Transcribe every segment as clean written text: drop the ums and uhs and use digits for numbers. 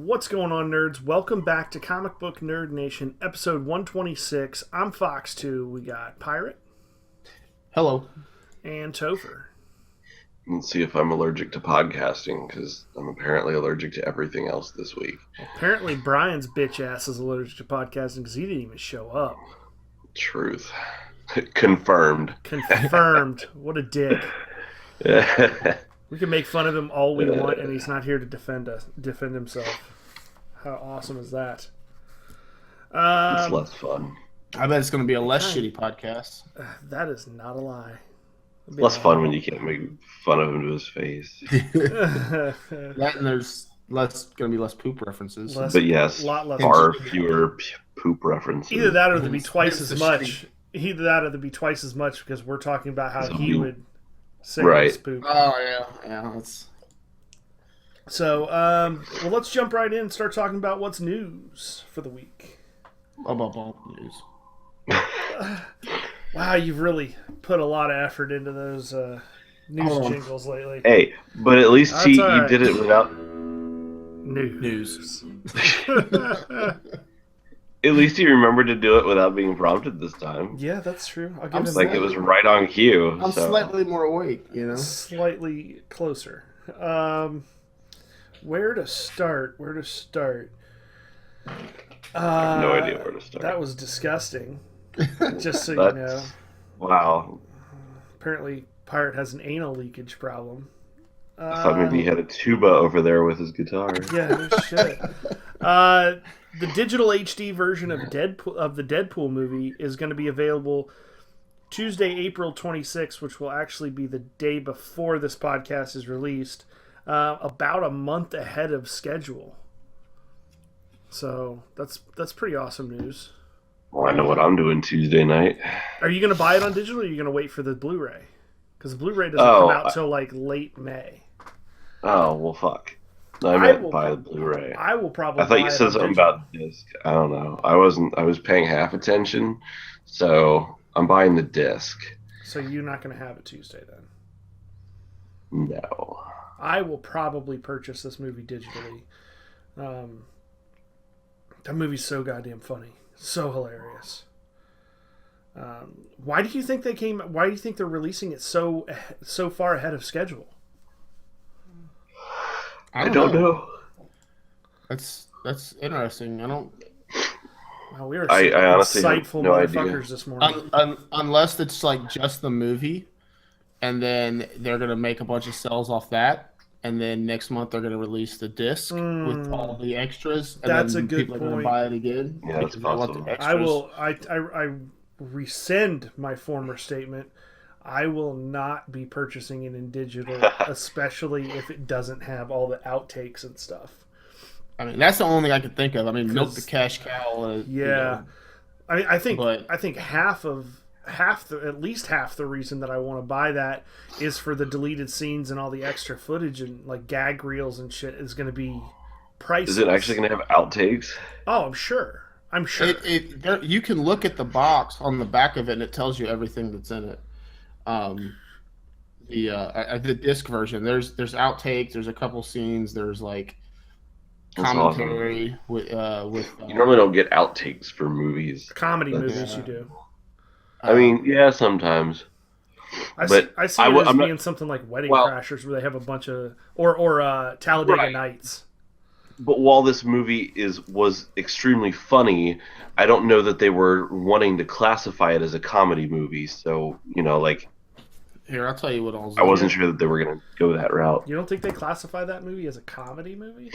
What's going on, nerds? Welcome back to Comic Book Nerd Nation, episode 126. I'm Fox2. We got Pirate Hello. and Topher. Let's see if I'm allergic to podcasting, because I'm apparently allergic to everything else this week. Apparently, Brian's bitch ass is allergic to podcasting because he didn't even show up. Truth. Confirmed. Confirmed. What a dick. We can make fun of him all we want, and he's not here to defend himself. How awesome is that? It's less fun. I bet it's going to be a less shitty podcast. That is not a lie. It's less fun when you can't make fun of him to his face. That and there's going to be less poop references. But yes, far fewer poop references. Either that or there'd be twice as much. Either that or there'd be twice as much because we're talking about how he would say his poop. Oh, yeah. That's... So, well, let's jump right in and start talking about what's news for the week. News. Wow, you've really put a lot of effort into those news jingles lately. Hey, but at least That's he right. did it without... News. At least he remembered to do it without being prompted this time. Yeah, that's true. I'll give him Like, that. it was right on cue. I'm slightly more awake, you know? Slightly closer. Where to start? I have no idea where to start. That was disgusting. Just so you know. Wow. Apparently, Pirate has an anal leakage problem. I thought maybe he had a tuba over there with his guitar. Yeah, no shit. The digital HD version of the Deadpool movie is going to be available Tuesday, April 26th, which will actually be the day before this podcast is released, about a month ahead of schedule. So that's pretty awesome news. Well, I know what I'm doing Tuesday night. Are you going to buy it on digital, or are you going to wait for the Blu-ray? Because the Blu-ray doesn't come out till like late May. Oh, well, fuck. I meant buy the Blu-ray. I will probably. I thought you said something about disc. I don't know. I was paying half attention, so I'm buying the disc. So you're not going to have it Tuesday then? No. I will probably purchase this movie digitally. That movie's so goddamn funny, so hilarious. Why do you think Why do you think they're releasing it so far ahead of schedule? I don't know. That's interesting. I don't. Wow, we are I honestly insightful have no motherfuckers idea. this morning. Unless it's like just the movie, and then they're gonna make a bunch of sales off that, and then next month they're gonna release the disc with all the extras. And That's then a good people point. are gonna buy it again. Yeah, that's possible. I will. I rescind my former statement. I will not be purchasing it in digital, especially if it doesn't have all the outtakes and stuff. I mean, that's the only thing I could think of. I mean, milk the cash cow. Yeah, I mean, I think but, at least half the reason that I want to buy that is for the deleted scenes and all the extra footage and like gag reels and shit is going to be priceless. Is it actually going to have outtakes? Oh, I'm sure. You can look at the box on the back of it, and it tells you everything that's in it. The disc version, there's outtakes, there's a couple scenes, there's like commentary with. You normally don't get outtakes for movies. Comedy movies, you do. I mean, yeah, sometimes. I see it as being something like Wedding Crashers, where they have a bunch of or Talladega Nights. But while this movie was extremely funny, I don't know that they were wanting to classify it as a comedy movie. So, like... Here, I'll tell you what I wasn't sure that they were going to go that route. You don't think they classify that movie as a comedy movie?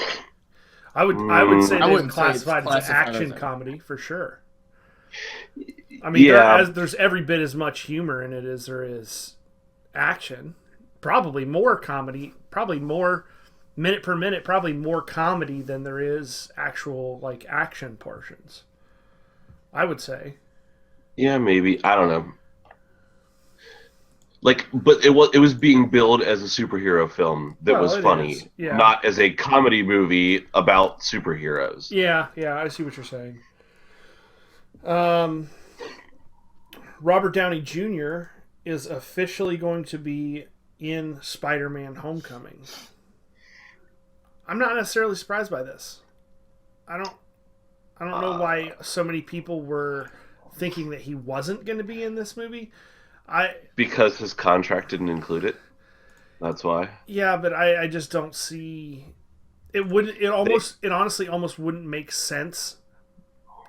I would say they would classify it as an action comedy, for sure. I mean, there's every bit as much humor in it as there is action. Probably more comedy, probably more... minute per minute, probably more comedy than there is actual like action portions. I would say. Yeah, maybe. I don't know. But it was being billed as a superhero film that was funny, not as a comedy movie about superheroes. Yeah, I see what you're saying. Robert Downey Jr. is officially going to be in Spider-Man: Homecoming. I'm not necessarily surprised by this. I don't know why so many people were thinking that he wasn't going to be in this movie. Because his contract didn't include it. That's why. Yeah, but I just don't see it. It honestly almost wouldn't make sense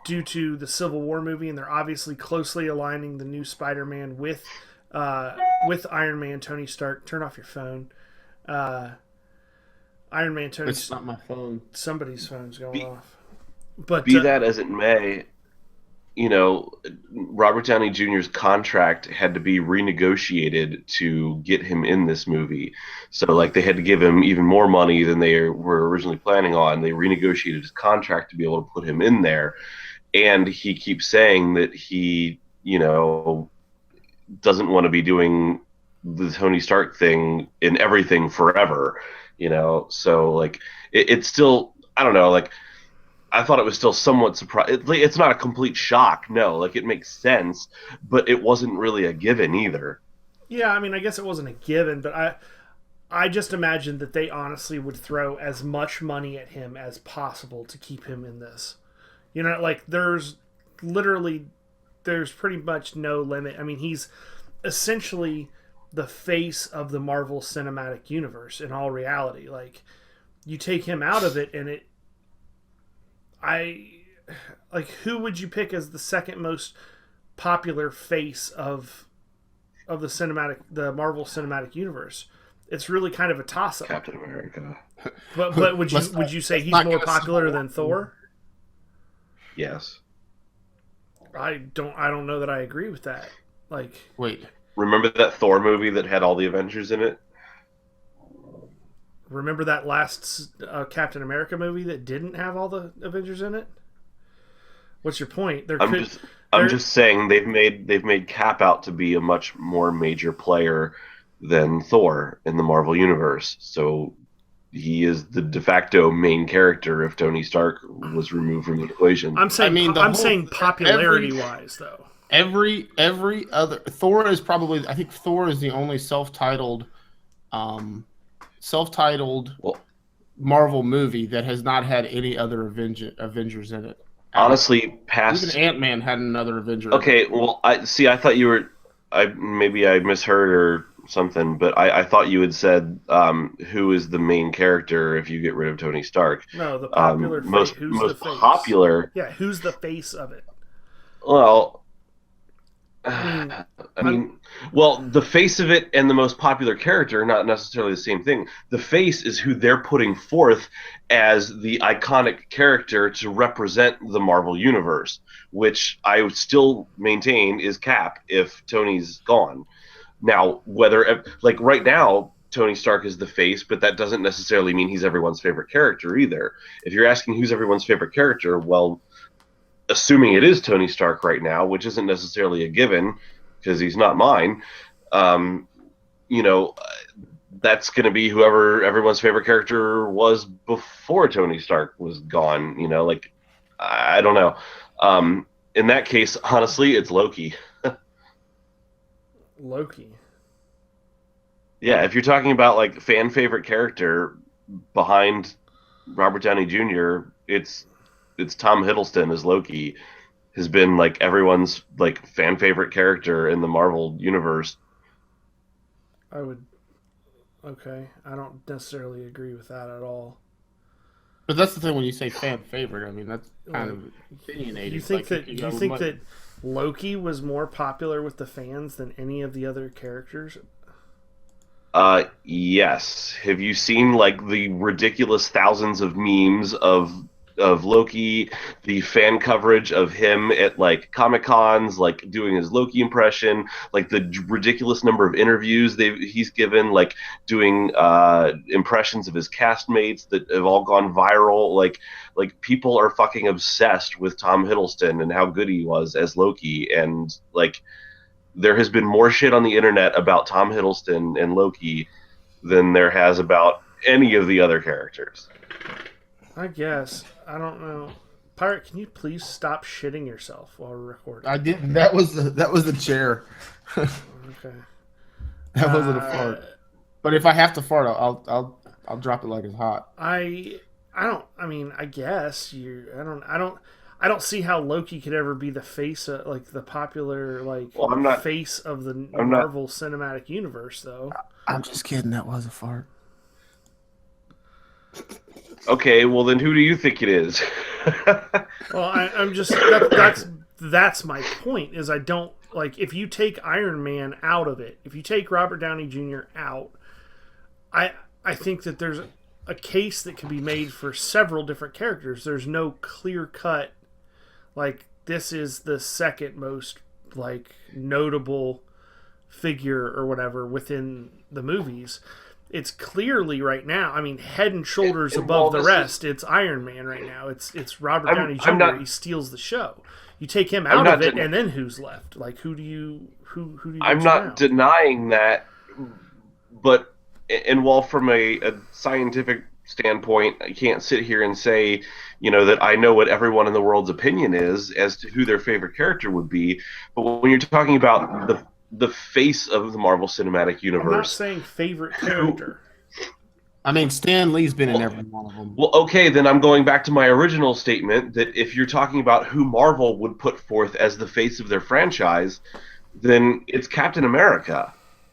due to the Civil War movie, and they're obviously closely aligning the new Spider-Man with Iron Man, Tony Stark. Turn off your phone. Iron Man, Tony. It's not my phone. Somebody's phone's going off. But be that as it may, Robert Downey Jr.'s contract had to be renegotiated to get him in this movie. So, like, they had to give him even more money than they were originally planning on. They renegotiated his contract to be able to put him in there. And he keeps saying that he, doesn't want to be doing the Tony Stark thing in everything forever, So, like, it's still, I don't know, like, I thought it was still somewhat surprising. It's not a complete shock, no. Like, it makes sense, but it wasn't really a given either. Yeah, I mean, I guess it wasn't a given, but I just imagined that they honestly would throw as much money at him as possible to keep him in this. Like, there's pretty much no limit. I mean, he's essentially the face of the Marvel Cinematic Universe in all reality. Like, you take him out of it, and who would you pick as the second most popular face of the Marvel Cinematic Universe? It's really kind of a toss-up. Captain America. But would you say he's more popular than Thor? Yes. I don't know that I agree with that. Like, wait. Remember that Thor movie that had all the Avengers in it? Remember that last Captain America movie that didn't have all the Avengers in it? What's your point? I'm just saying they've made Cap out to be a much more major player than Thor in the Marvel universe. So he is the de facto main character if Tony Stark was removed from the equation. I'm saying popularity-wise, though. Every other Thor is probably, I think Thor is the only self-titled Marvel movie that has not had any other Avengers in it. Honestly, even Ant-Man had another Avenger. Okay, well, I thought you were. Maybe I misheard or something, but I thought you had said who is the main character if you get rid of Tony Stark. No, the popular most the face? popular. Yeah, who's the face of it? Well, I mean, the face of it and the most popular character are not necessarily the same thing. The face is who they're putting forth as the iconic character to represent the Marvel Universe, which I would still maintain is Cap if Tony's gone. Now, right now, Tony Stark is the face, but that doesn't necessarily mean he's everyone's favorite character either. If you're asking who's everyone's favorite character, well, assuming it is Tony Stark right now, which isn't necessarily a given because he's not mine, that's going to be whoever everyone's favorite character was before Tony Stark was gone. I don't know. In that case, honestly, it's Loki. Loki. Yeah, if you're talking about like fan favorite character behind Robert Downey Jr., it's Tom Hiddleston as Loki. Has been like everyone's like fan favorite character in the Marvel universe. Okay, I don't necessarily agree with that at all. But that's the thing when you say fan favorite. I mean, that's kind of opinionated. You think that Loki was more popular with the fans than any of the other characters? Yes. Have you seen like the ridiculous thousands of memes of Loki, the fan coverage of him at like Comic-Cons, like doing his Loki impression, like the ridiculous number of interviews he's given, like doing impressions of his castmates that have all gone viral. Like people are fucking obsessed with Tom Hiddleston and how good he was as Loki, and like there has been more shit on the internet about Tom Hiddleston and Loki than there has about any of the other characters. I guess. I don't know. Pirate, can you please stop shitting yourself while we're recording? I didn't. That was the chair. Okay. That wasn't a fart. But if I have to fart, I'll drop it like it's hot. I I mean, I guess I don't see how Loki could ever be the face of, like, the popular, like, face of the Marvel Cinematic Universe, though. I'm just kidding. That was a fart. Okay, well then, who do you think it is? Well, I'm just that's my point. Is I don't like if you take Iron Man out of it, if you take Robert Downey Jr. out, I think that there's a case that can be made for several different characters. There's no clear cut, like, this is the second most, like, notable figure or whatever within the movies. It's clearly right now, I mean, head and shoulders above the rest. It's Iron Man right now. It's Robert Downey Jr. He steals the show. You take him out of it, and then who's left? Like, who do you? I'm not denying that, but while from a scientific standpoint, I can't sit here and say, that I know what everyone in the world's opinion is as to who their favorite character would be. But when you're talking about the face of the Marvel Cinematic Universe, I'm not saying favorite character. I mean, Stan Lee's been in every one of them. Well, okay, then I'm going back to my original statement that if you're talking about who Marvel would put forth as the face of their franchise, then it's Captain America.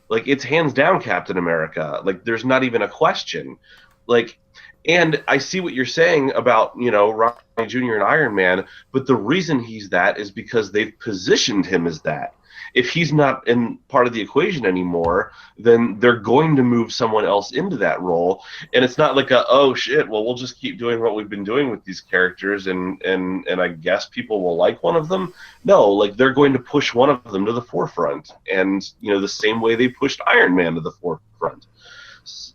Like, it's hands down Captain America. Like, there's not even a question. Like, and I see what you're saying about, Robert Downey Jr. and Iron Man, but the reason he's that is because they've positioned him as that. If he's not in part of the equation anymore, then they're going to move someone else into that role. And it's not like oh shit, well, we'll just keep doing what we've been doing with these characters and I guess people will like one of them. No, like, they're going to push one of them to the forefront. And, the same way they pushed Iron Man to the forefront.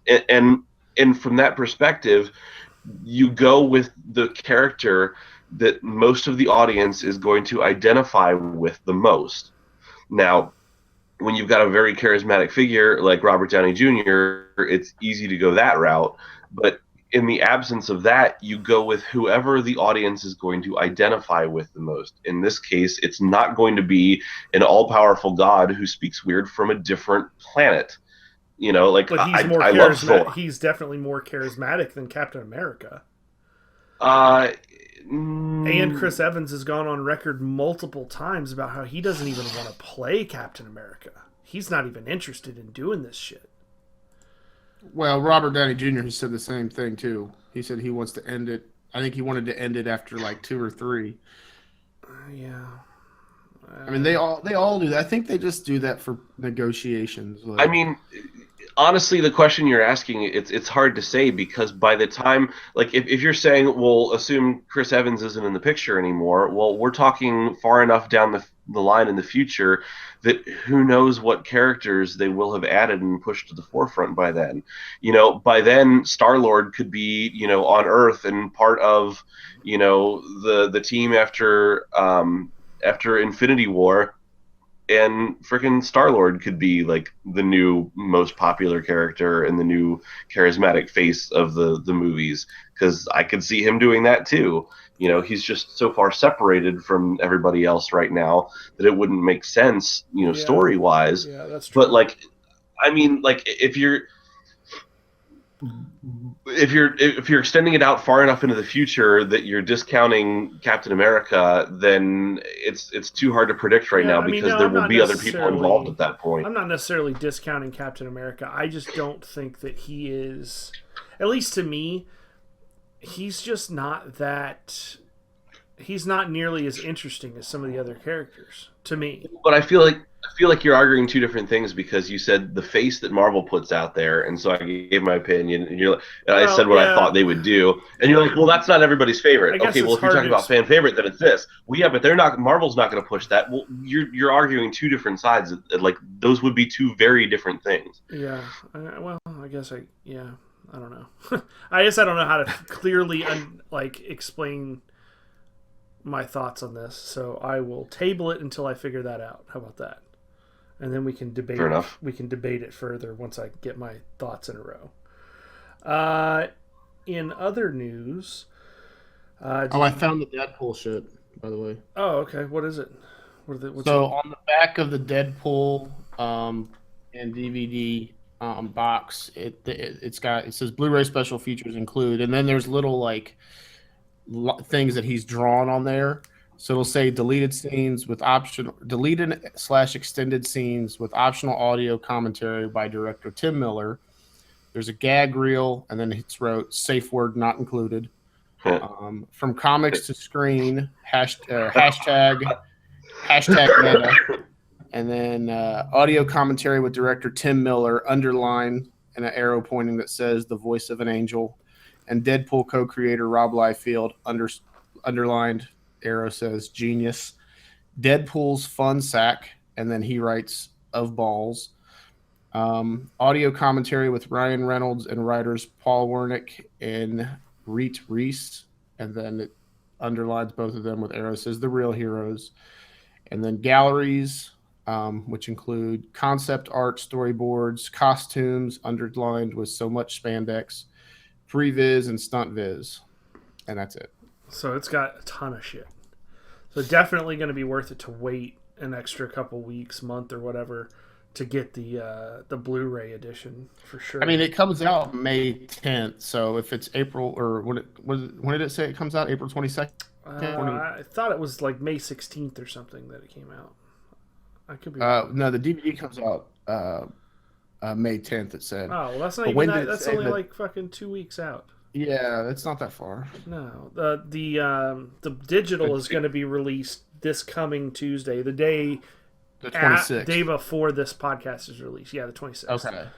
And from that perspective, you go with the character that most of the audience is going to identify with the most. Now, when you've got a very charismatic figure like Robert Downey Jr., it's easy to go that route. But in the absence of that, you go with whoever the audience is going to identify with the most. In this case, it's not going to be an all-powerful god who speaks weird from a different planet. Like, but he's more I love Thor. He's definitely more charismatic than Captain America. And Chris Evans has gone on record multiple times about how he doesn't even want to play Captain America. He's not even interested in doing this shit. Well, Robert Downey Jr. has said the same thing too. He said he wants to end it. I think he wanted to end it after like 2 or 3. Yeah. I mean, they all do that. I think they just do that for negotiations. Like, I mean, honestly, the question you're asking, it's hard to say, because by the time, like, if you're saying, well, assume Chris Evans isn't in the picture anymore, well, we're talking far enough down the line in the future that who knows what characters they will have added and pushed to the forefront by then. By then, Star-Lord could be, on Earth and part of, the team after Infinity War. And freaking Star-Lord could be, like, the new most popular character and the new charismatic face of the movies, because I could see him doing that too. He's just so far separated from everybody else right now that it wouldn't make sense, story-wise. Yeah, that's true. But, like, I mean, like, if you're extending it out far enough into the future that you're discounting Captain America, then it's too hard to predict right now, because there will be other people involved at that point. I'm not necessarily discounting Captain America. I just don't think that he is, at least to me, he's just not that. He's not nearly as interesting as some of the other characters to me. But I feel like you're arguing two different things, because you said the face that Marvel puts out there, and so I gave my opinion, and I said what I thought they would do, and you're like, well, that's not everybody's favorite. Okay, well, if you're talking about fan favorite, then it's this. Well, yeah, but Marvel's not going to push that. Well, you're arguing two different sides. Like, those would be two very different things. Yeah. Well, I guess I don't know. I guess I don't know how to clearly explain my thoughts on this, so I will table it until I figure that out. How about that? And then we can debate. Fair enough. We can debate it further once I get my thoughts in a row. In other news, I found the Deadpool shit, by the way. Oh, okay. What is it? On the back of the Deadpool and DVD, box. It says Blu-ray special features include, and then there's little like things that he's drawn on there. So it'll say deleted scenes with deleted/extended scenes with optional audio commentary by director Tim Miller. There's a gag reel, and then it's wrote safe word not included. From comics to screen, hashtag meta, and then audio commentary with director Tim Miller, underlined, and an arrow pointing that says the voice of an angel, and Deadpool co-creator Rob Liefeld, underlined, arrow says genius. Deadpool's fun sack, and then he writes of balls. Audio commentary with Ryan Reynolds and writers Paul Wernick and Reet Reese, and then it underlines both of them with arrows, says the real heroes. And then galleries, which include concept art, storyboards, costumes, underlined with so much spandex, previs and stunt viz, and that's it. So it's got a ton of shit. So definitely going to be worth it to wait an extra couple weeks, month, or whatever, to get the Blu-ray edition for sure. I mean, it comes out May 10th, so if it's April, or when did it say it comes out? April 22nd? I thought it was like May 16th or something that it came out. I could be no, the DVD comes out May 10th, it said. Oh, well, that's not even that. That's only like fucking 2 weeks out. Yeah, it's not that far. No. The digital is going to be released this coming Tuesday, the 26th. Day before this podcast is released. Yeah, the 26th. Okay.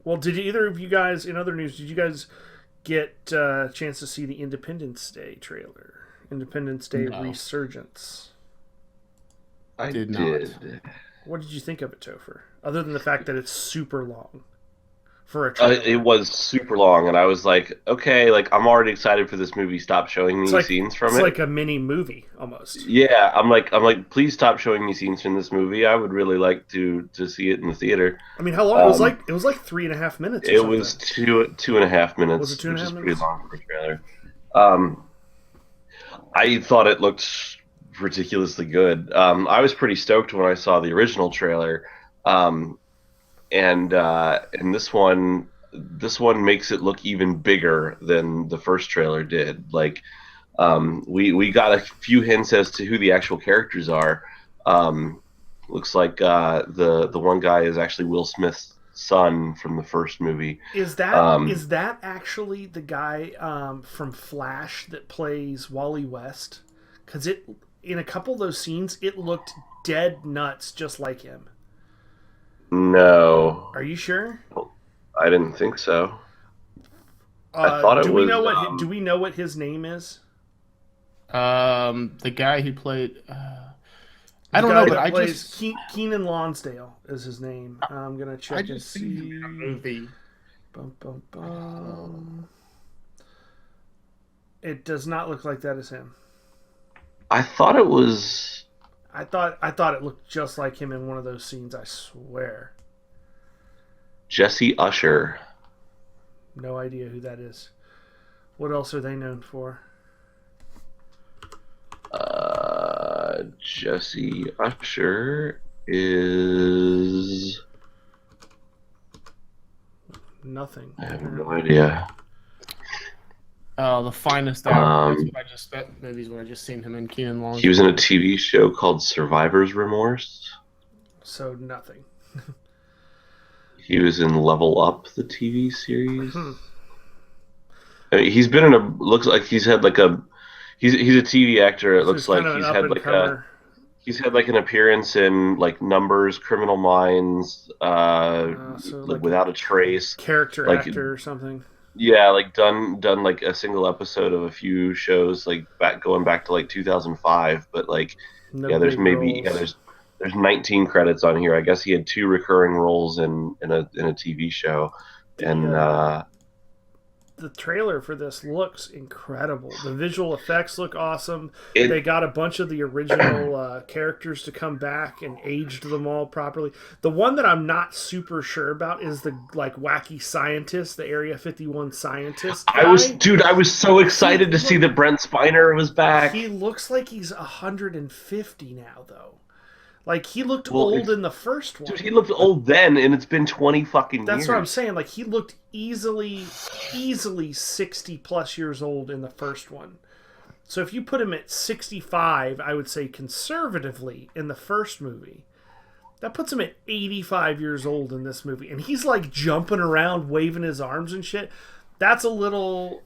Well, did either of you guys, in other news, did you guys get a chance to see the Independence Day trailer? Independence Day Resurgence. I did not. What did you think of it, Topher? Other than the fact that it's super long. For a trailer. It was super long, and I was like, okay, like I'm already excited for this movie. Stop showing me scenes from it. It's like a mini movie almost. Yeah, I'm like, please stop showing me scenes from this movie. I would really like to see it in the theater. I mean, how long? It was like 3.5 minutes. It was 2.5 minutes. Was it 2.5 minutes? Pretty long for a trailer. I thought it looked ridiculously good. I was pretty stoked when I saw the original trailer. And this one makes it look even bigger than the first trailer did. Like, we got a few hints as to who the actual characters are. Looks like the one guy is actually Will Smith's son from the first movie. Is that actually the guy from Flash that plays Wally West? Because in a couple of those scenes, it looked dead nuts, just like him. No. Are you sure? I didn't think so. I thought it was. Do we know what his name is? The guy who played. I don't know, but I just Keenan Lonsdale is his name. I'm gonna check. I just see seen a movie. Bum, bum, bum. It does not look like that is him. I thought it was. I thought it looked just like him in one of those scenes, I swear. Jesse Usher. No idea who that is. What else are they known for? Jesse Usher is... Nothing. I have no idea. The Finest Hour. That movie's what I just seen him in. Keenan Long. He was in a TV show called Survivor's Remorse. So nothing. He was in Level Up, the TV series. I mean, he's been in a. Looks like he's had like a. He's a TV actor. It looks like he's had like a. He's had like an appearance in like Numbers, Criminal Minds, like Without a Trace. Character actor or something. Yeah, like done like a single episode of a few shows, like going back to like 2005. But like, there's 19 credits on here. I guess he had 2 recurring roles in a TV show, and the trailer for this looks incredible. The visual effects look awesome. They got a bunch of the original characters to come back and aged them all properly. The one that I'm not super sure about is the like wacky scientist, the Area 51 scientist guy. I was so excited to see that Brent Spiner was back. He looks like he's 150 now, though. Like, he looked old in the first one. Dude, he looked old then, and it's been 20 fucking years. That's what I'm saying. Like, he looked easily 60-plus years old in the first one. So if you put him at 65, I would say conservatively in the first movie, that puts him at 85 years old in this movie. And he's, like, jumping around, waving his arms and shit. That's a little...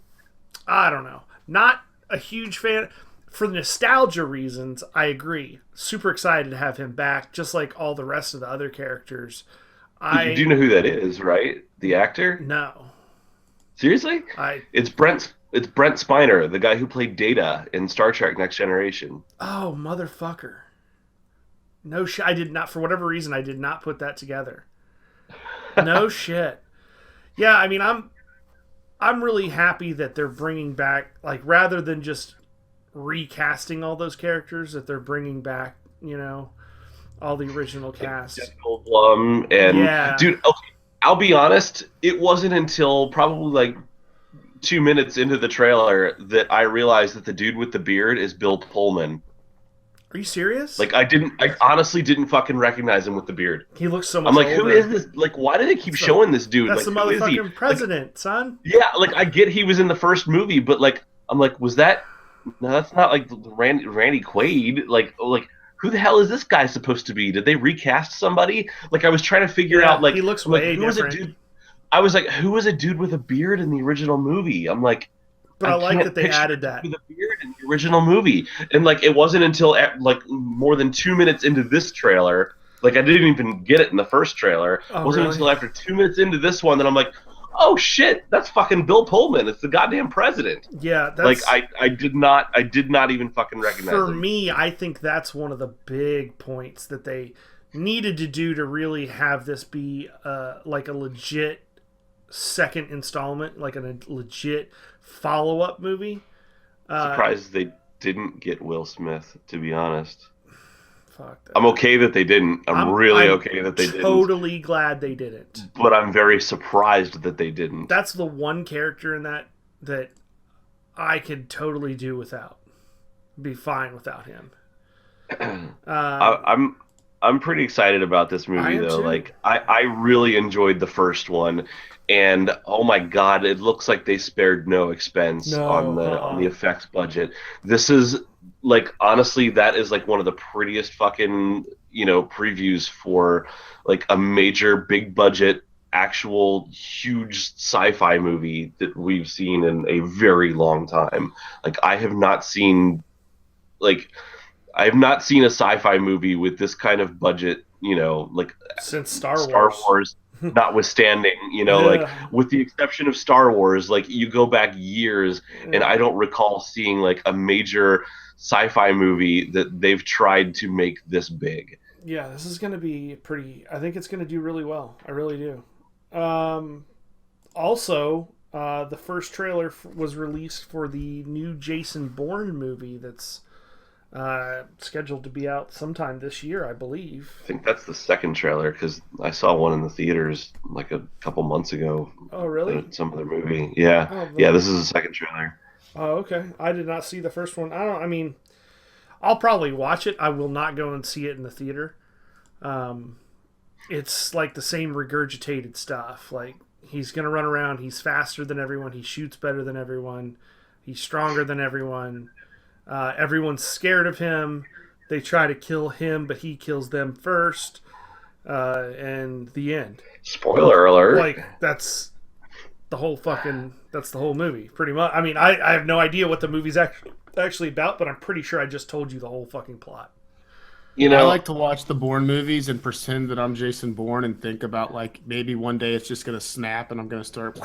I don't know. Not a huge fan... For nostalgia reasons, I agree. Super excited to have him back, just like all the rest of the other characters. You do know who that is, right? The actor? No. Seriously? It's Brent Spiner, the guy who played Data in Star Trek Next Generation. Oh, motherfucker. No shit. I did not, for whatever reason, I did not put that together. No shit. Yeah, I mean, I'm really happy that they're bringing back, like, rather than just recasting all those characters, that they're bringing back, you know, all the original cast. Goldblum and dude, okay, I'll be honest, it wasn't until probably like 2 minutes into the trailer that I realized that the dude with the beard is Bill Pullman. Are you serious? Like, I honestly didn't fucking recognize him with the beard. He looks so much I'm like, older. who is this? Like, why do they keep showing this dude? That's like, the motherfucking president, like, son. Yeah, like, I get he was in the first movie, but like, I'm like, was that... No, that's not like Randy Quaid. Like, who the hell is this guy supposed to be? Did they recast somebody? Like, I was trying to figure out, like, he looks way different. Was a dude? I was like, who was a dude with a beard in the original movie? I'm like, but I like that they added that with a beard in the original movie, and like, it wasn't until like more than 2 minutes into this trailer. Like, I didn't even get it in the first trailer. It wasn't until after 2 minutes into this one that I'm like, oh shit, that's fucking Bill Pullman. It's the goddamn president. Yeah, like that's... I did not even fucking recognize him. For me, I think that's one of the big points that they needed to do to really have this be like a legit second installment, like a legit follow-up movie. Surprised they didn't get Will Smith, to be honest. Fuck that. I'm okay that they didn't. I'm really okay that they didn't. Totally glad they didn't. But I'm very surprised that they didn't. That's the one character in that I could totally do without. Be fine without him. I'm pretty excited about this movie though. Too. Like, I really enjoyed the first one, and oh my god, it looks like they spared no expense on the effects budget. This is, like, honestly, that is like one of the prettiest fucking, you know, previews for like a major big budget actual huge sci-fi movie that we've seen in a very long time. Like, I have not seen a sci-fi movie with this kind of budget, you know, like, since Star Wars notwithstanding, you know, like, with the exception of Star Wars, like, you go back years and I don't recall seeing like a major sci-fi movie that they've tried to make this big. Yeah, this is going to be I think it's going to do really well. I really do. Also, the first trailer was released for the new Jason Bourne movie that's scheduled to be out sometime this year, I believe. I think that's the second trailer, because I saw one in the theaters like a couple months ago. Oh, really? Some other movie. Yeah. Yeah, this is the second trailer. Oh, okay. I did not see the first one. I mean, I'll probably watch it. I will not go and see it in the theater. It's like the same regurgitated stuff. Like, he's going to run around. He's faster than everyone. He shoots better than everyone. He's stronger than everyone. Everyone's scared of him. They try to kill him, but he kills them first. And the end. Spoiler alert. Like, that's the whole movie, pretty much. I mean, I have no idea what the movie's actually about, but I'm pretty sure I just told you the whole fucking plot. You know, I like to watch the Bourne movies and pretend that I'm Jason Bourne and think about, like, maybe one day it's just going to snap and I'm going to start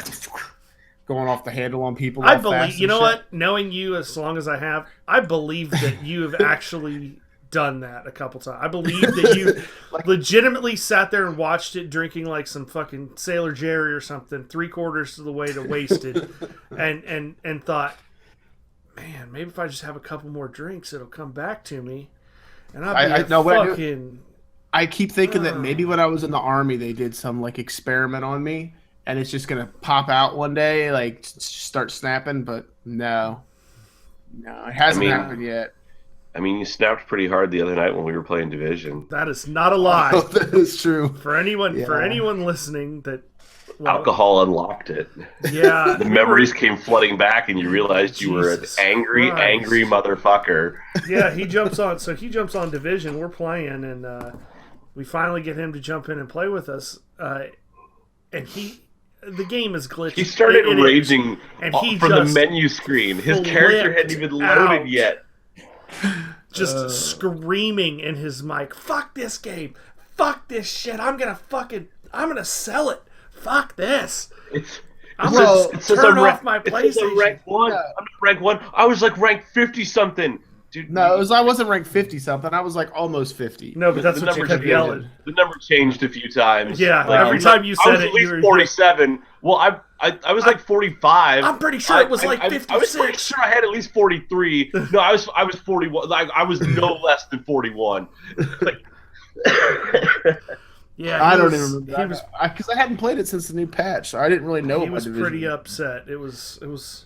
going off the handle on people. I believe, you know what? Knowing you as long as I have, I believe that you have actually done that a couple times. I believe that you legitimately sat there and watched it drinking like some fucking Sailor Jerry or something, 3/4 of the way to wasted, and thought, man, maybe if I just have a couple more drinks, it'll come back to me. And I keep thinking that maybe when I was in the Army, they did some like experiment on me, and it's just gonna pop out one day, like start snapping. But no, it hasn't happened yet. I mean, you snapped pretty hard the other night when we were playing Division. That is not a lie. Oh, that is true. For anyone listening that alcohol unlocked it. Yeah. The memories came flooding back and you realized you were an angry motherfucker. Yeah, he jumps on Division, we're playing, and we finally get him to jump in and play with us. And the game is glitched. He started raging from the menu screen. His character hadn't even loaded yet. Just screaming in his mic, "Fuck this game! Fuck this shit! I'm gonna sell it! Fuck this! I'm gonna turn off my PlayStation." Rank 1. I'm not rank 1. I was like rank 50 something. Dude, no, I wasn't ranked 50 something. I was like almost 50. No, but that's what you kept yelling. The number changed a few times. Yeah, every time you said it, you were 47. Well, I was like 45. I'm pretty sure it was like 56. I was pretty sure I had at least 43. No, I was 41. Like, I was no less than 41. Yeah, I don't even remember. Because I hadn't played it since the new patch, so I didn't really know. He was pretty upset. It was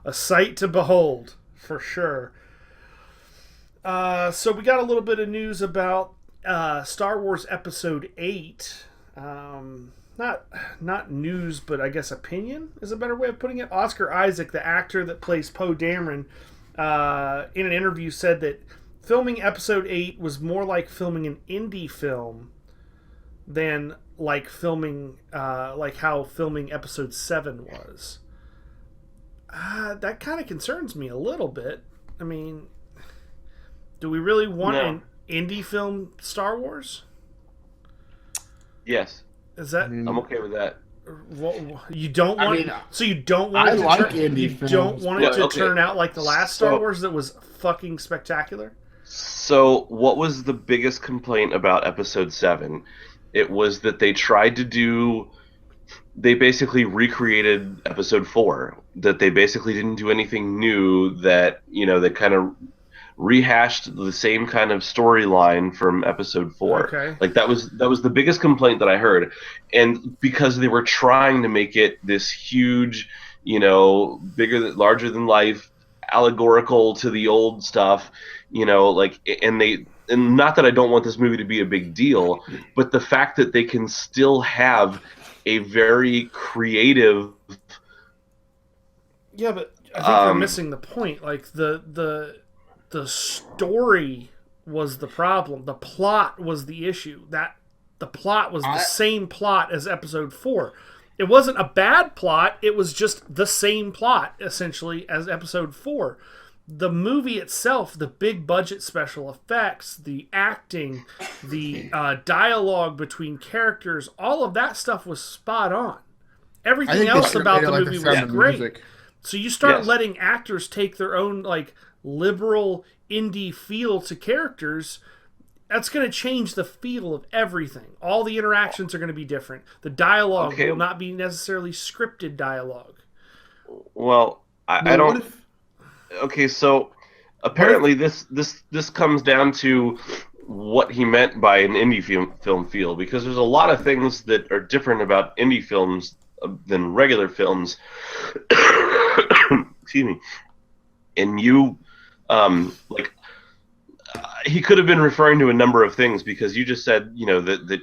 a sight to behold for sure. So we got a little bit of news about Star Wars Episode 8. Not news, but I guess opinion is a better way of putting it. Oscar Isaac, the actor that plays Poe Dameron, in an interview said that filming Episode 8 was more like filming an indie film than like filming like how filming Episode 7 was. That kind of concerns me a little bit. I mean, do we really want an indie film Star Wars? Yes. Is that? I'm okay with that. You don't want. So you don't want. You don't want it to turn out like the last Star Wars that was fucking spectacular. So, what was the biggest complaint about Episode 7? It was that they tried to do. They basically recreated Episode 4. That they basically didn't do anything new. That they kind of rehashed the same kind of storyline from Episode 4. Okay. Like that was the biggest complaint that I heard, and because they were trying to make it this huge, larger than life, allegorical to the old stuff, and not that I don't want this movie to be a big deal, but the fact that they can still have a very creative. Yeah, but I think you're missing the point. Like the story was the problem. The plot was the issue. That the plot was the same plot as Episode 4. It wasn't a bad plot. It was just the same plot, essentially, as Episode 4. The movie itself, the big budget special effects, the acting, the dialogue between characters, all of that stuff was spot on. Everything else about the movie was great. Music. So you start letting actors take their own, liberal indie feel to characters, that's going to change the feel of everything. All the interactions are going to be different. The dialogue will not be necessarily scripted dialogue. Well, I don't. Okay, so apparently this comes down to what he meant by an indie film feel, because there's a lot of things that are different about indie films than regular films. Excuse me. And you. He could have been referring to a number of things, because you just said, that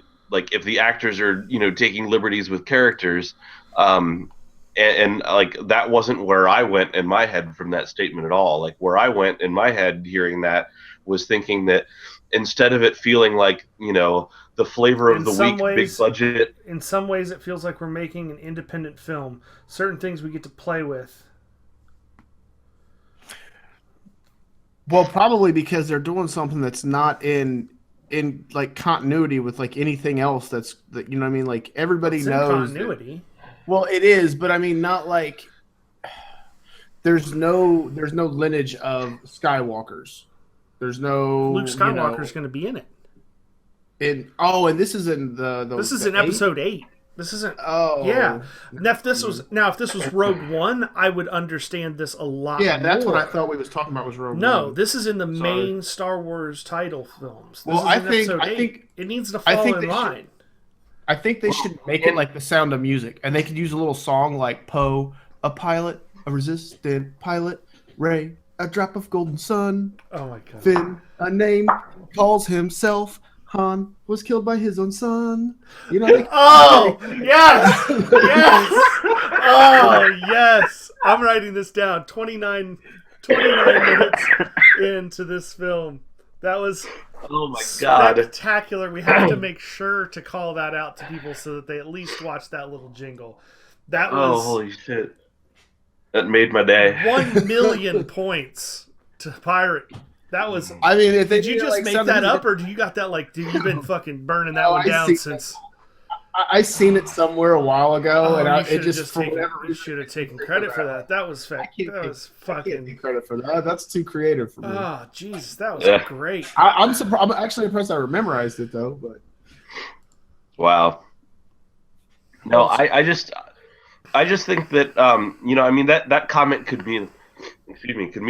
if the actors are, taking liberties with characters, and that wasn't where I went in my head from that statement at all. Like, where I went in my head hearing that was thinking that instead of it feeling like, the flavor of the week, big budget. In some ways, it feels like we're making an independent film. Certain things we get to play with. Well, probably because they're doing something that's not in continuity with anything else that like everybody knows continuity. Well, it is, but I mean not like there's no lineage of Skywalkers. There's no Luke Skywalker's going to be in it. And this is in this is in Episode 8. This isn't. Oh, yeah. Now, if this was Rogue One, I would understand this a lot. Yeah, that's what I thought we was talking about was Rogue One. No, this is in the main Star Wars title films. I think it needs to fall in line. I think they should make it like The Sound of Music, and they could use a little song like Poe, a pilot, a resistant pilot, Rey, a drop of golden sun. Oh my god. Finn, a name, calls himself Han, was killed by his own son. You know. Oh yes, yes. Oh yes. I'm writing this down. 29 minutes into this film. That was oh my god, spectacular. We have to make sure to call that out to people so that they at least watch that little jingle. That was holy shit. That made my day. 1 million points to Pirate. That was. I mean, did you just make that up, or do you got that dude, you've been fucking burning that one down since? I seen it somewhere a while ago, and you should have taken credit for that. That was fucking. I can't take credit for that. That's too creative for me. Oh, jeez, that was great. I'm surprised. I'm actually impressed. I memorized it though, but. Wow. No, I just think that I mean that comment could mean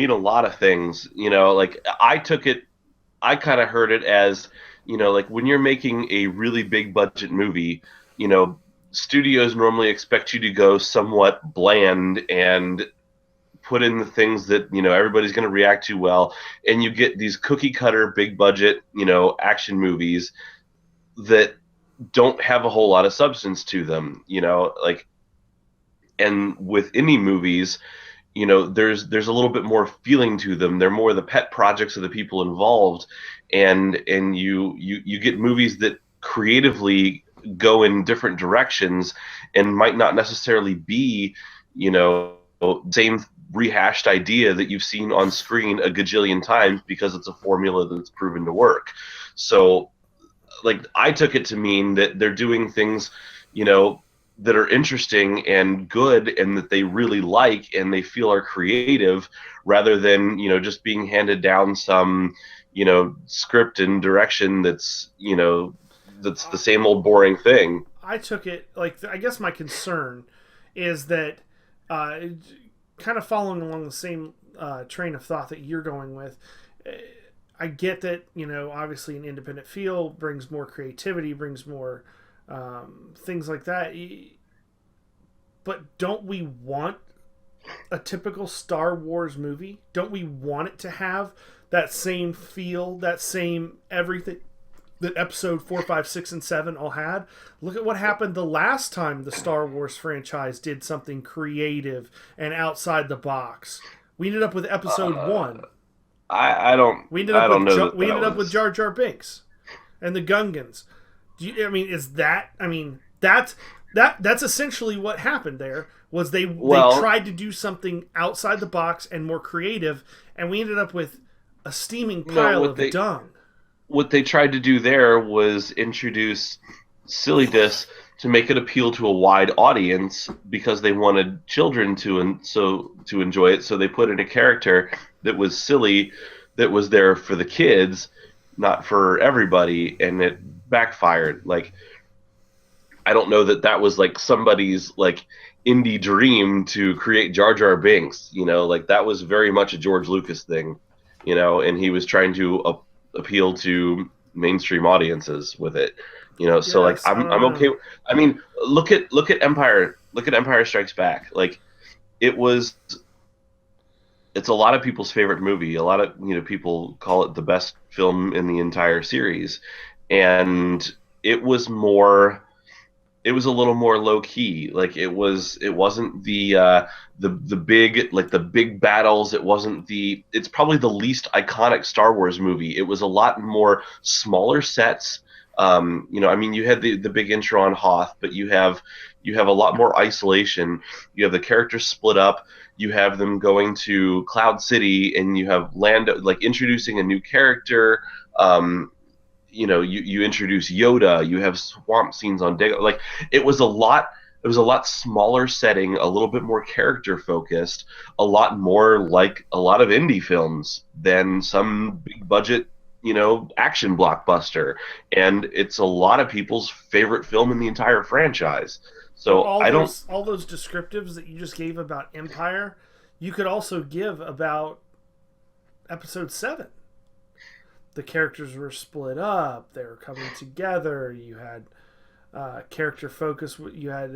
a lot of things. Like I kind of heard it as, like when you're making a really big budget movie, studios normally expect you to go somewhat bland and put in the things that, everybody's going to react to well. And you get these cookie cutter, big budget, action movies that don't have a whole lot of substance to them, and with indie movies, there's a little bit more feeling to them. They're more the pet projects of the people involved, and you get movies that creatively go in different directions and might not necessarily be, same rehashed idea that you've seen on screen a gajillion times because it's a formula that's proven to work. So, like, I took it to mean that they're doing things, that are interesting and good and that they really like and they feel are creative, rather than, just being handed down some, script and direction that's the same old boring thing. I took it, I guess my concern is that, kind of following along the same train of thought that you're going with, I get that, obviously an independent feel brings more creativity, brings more things like that. But don't we want a typical Star Wars movie? Don't we want it to have that same feel, that same everything that episode 4, 5, 6, and 7 all had? Look at what happened the last time the Star Wars franchise did something creative and outside the box. We ended up with episode 1. I don't. We ended up with Jar Jar Binks and the Gungans. That's essentially what happened there. Was they tried to do something outside the box and more creative, and we ended up with a steaming pile of dung. What they tried to do there was introduce silliness to make it appeal to a wide audience, because they wanted children to enjoy it. So they put in a character that was silly, that was there for the kids, not for everybody, and it backfired. Like, I don't know that was like somebody's like indie dream to create Jar Jar Binks. That was very much a George Lucas thing, and he was trying to appeal to mainstream audiences with it. So like I'm okay. I mean, look at Empire. Look at Empire Strikes Back. Like, it's a lot of people's favorite movie. A lot of people call it the best film in the entire series, and it was a little more low key. Like, it wasn't the big, like, the big battles. It's probably the least iconic Star Wars movie. It was a lot more smaller sets. You had the big intro on Hoth, but you have a lot more isolation. You have the characters split up. You have them going to Cloud City, and you have Lando, like, introducing a new character. You introduce Yoda. You have swamp scenes on Dagobah. Like, it was a lot smaller setting, a little bit more character focused, a lot more like a lot of indie films than some big budget, action blockbuster. And it's a lot of people's favorite film in the entire franchise. So all those descriptives that you just gave about Empire, you could also give about Episode 7. The characters were split up. They were coming together. You had character focus. You had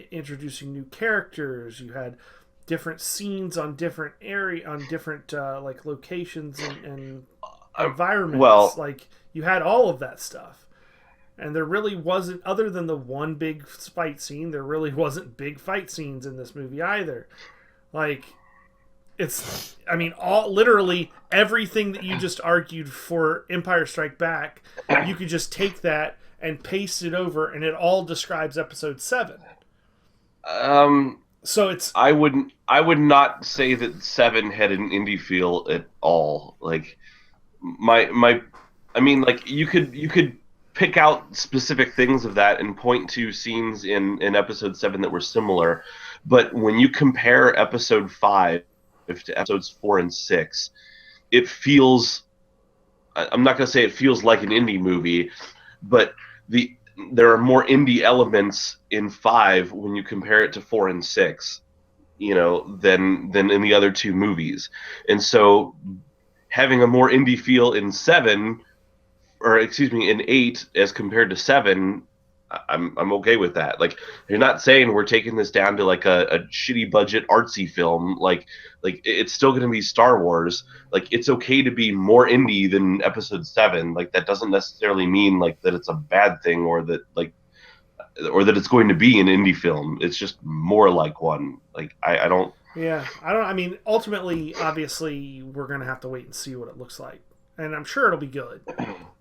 introducing new characters. You had different scenes on different like locations and environments. Well, like you had all of that stuff. And there really wasn't, other than the one big fight scene, there really wasn't big fight scenes in this movie either. Like, literally everything that you just argued for Empire Strike Back, you could just take that and paste it over, and it all describes Episode 7. So it's... I would not say that 7 had an indie feel at all. Like, you could pick out specific things of that and point to scenes in Episode 7 that were similar, but when you compare Episode 5 to Episodes 4 and 6, it feels... I'm not going to say it feels like an indie movie, but there are more indie elements in 5 when you compare it to 4 and 6, than in the other two movies. And so having a more indie feel in 8 as compared to 7, I'm okay with that. Like, you're not saying we're taking this down to like a shitty budget artsy film. Like it's still going to be Star Wars. Like, it's okay to be more indie than Episode 7. Like, that doesn't necessarily mean like that it's a bad thing or that it's going to be an indie film. It's just more like one. Like, I don't. Yeah, I don't. I mean, ultimately, obviously, we're going to have to wait and see what it looks like, and I'm sure it'll be good.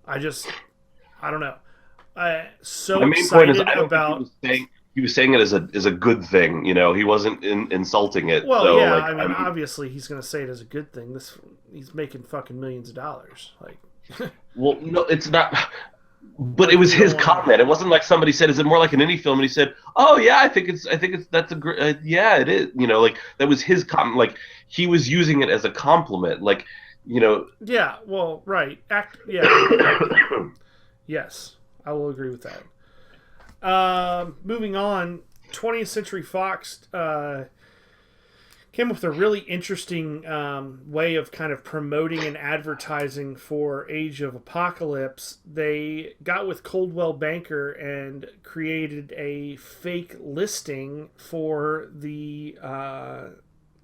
I don't know. So the main excited point is, about. He was saying it as a good thing. He wasn't insulting it. Well, so, yeah. like, I mean, obviously, he's going to say it as a good thing. He's making fucking millions of dollars. Like. Well, no, it's not. But it was his comment. It wasn't like somebody said, "Is it more like an indie film?" And he said, "Oh yeah, I think that's a great. Yeah, it is." Like, that was his comment. Like, he was using it as a compliment. Like, Yeah. Well, right. Yeah. Yes, I will agree with that. Moving on, 20th Century Fox came up with a really interesting way of kind of promoting and advertising for Age of Apocalypse. They got with Coldwell Banker and created a fake listing for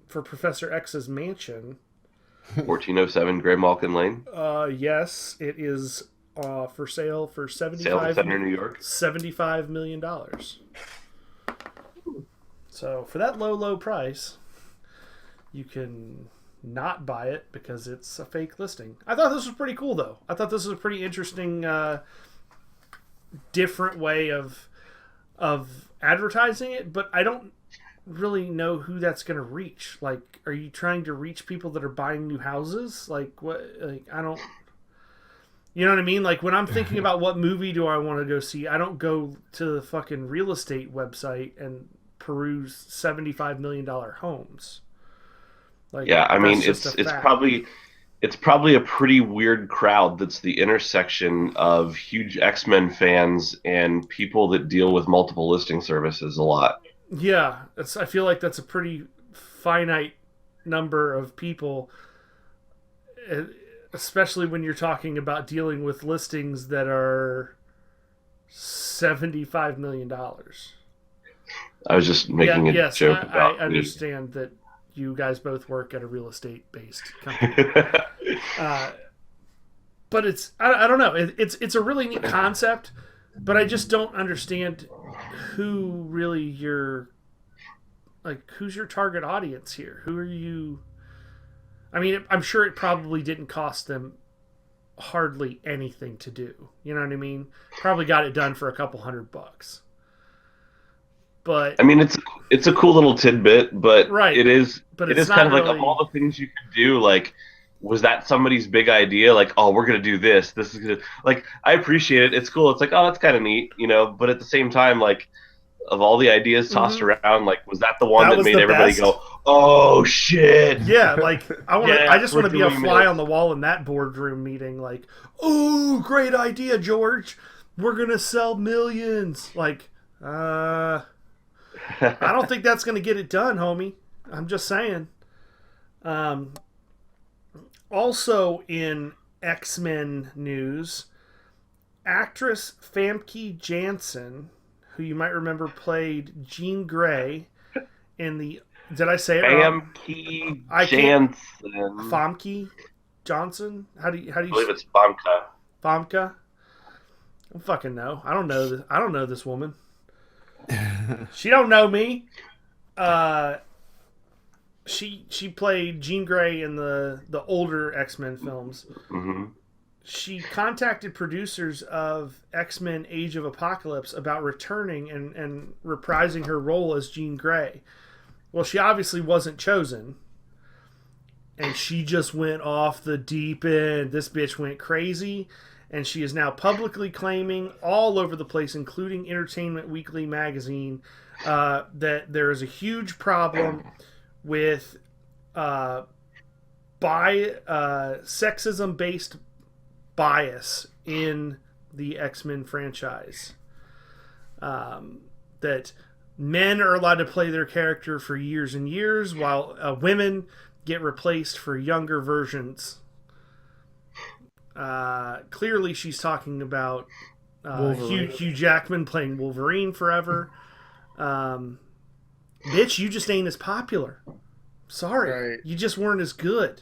for Professor X's mansion. 1407 Grey Malkin Lane. Yes, it is for sale for New York. $75 million. So for that low price, you can not buy it because it's a fake listing. I thought this was pretty cool, though. I thought this was a pretty interesting, different way of advertising it, but I don't really know who that's going to reach. Like, are you trying to reach people that are buying new houses? Like, what? Like, I don't... You know what I mean? Like, when I'm thinking about what movie do I want to go see, I don't go to the fucking real estate website and peruse $75 million homes. Like, yeah, I mean, it's probably a pretty weird crowd that's the intersection of huge X-Men fans and people that deal with multiple listing services a lot. Yeah, I feel like that's a pretty finite number of people, especially when you're talking about dealing with listings that are $75 million. I was just making a joke about... I understand that you guys both work at a real estate-based company. But I don't know. It's a really neat concept, but I just don't understand who really who's your target audience here? Who are you... I mean, I'm sure it probably didn't cost them hardly anything to do. You know what I mean? Probably got it done for a couple $100. But I mean, it's a cool little tidbit, but right. It is kind of really... like, of all the things you could do, like, was that somebody's big idea? Like, oh, we're gonna do this. This is gonna, like, I appreciate it. It's cool. It's like, oh, that's kind of neat, But at the same time, like, of all the ideas tossed around, like, was that the one that made everybody best. Go, oh shit? Yeah, like, I just want to be a fly on the wall in that boardroom meeting. Like, oh, great idea, George. We're gonna sell millions. Like, I don't think that's gonna get it done, homie. I'm just saying. Also in X-Men news, actress Famke Janssen, who you might remember played Jean Grey in the Did I say it wrong? Famke Janssen. Famke Johnson? How do you? I believe it's Famke. Famke? I don't fucking know. I don't know this. I don't know this woman. She don't know me. She played Jean Grey in the older X-Men films. Mm-hmm. She contacted producers of X-Men Age of Apocalypse about returning and reprising her role as Jean Grey. Well, she obviously wasn't chosen. And she just went off the deep end. This bitch went crazy. And she is now publicly claiming all over the place, including Entertainment Weekly magazine, that there is a huge problem with sexism-based bias in the X-Men franchise. That men are allowed to play their character for years and years, while women get replaced for younger versions. Clearly, she's talking about Hugh Jackman playing Wolverine forever. Bitch, you just ain't as popular. Sorry. Right. You just weren't as good.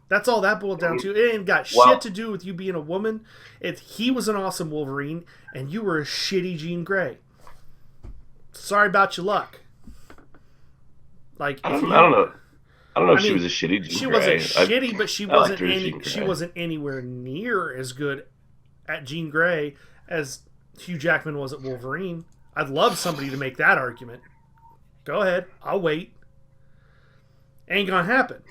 That's all that boiled down to. It ain't got shit to do with you being a woman. He was an awesome Wolverine, and you were a shitty Jean Grey. Sorry about your luck. Like, I don't know. I don't know if she was a shitty Jean Grey. She wasn't shitty, but she wasn't anywhere near as good at Jean Grey as Hugh Jackman was at Wolverine. I'd love somebody to make that argument. Go ahead. I'll wait. Ain't gonna happen.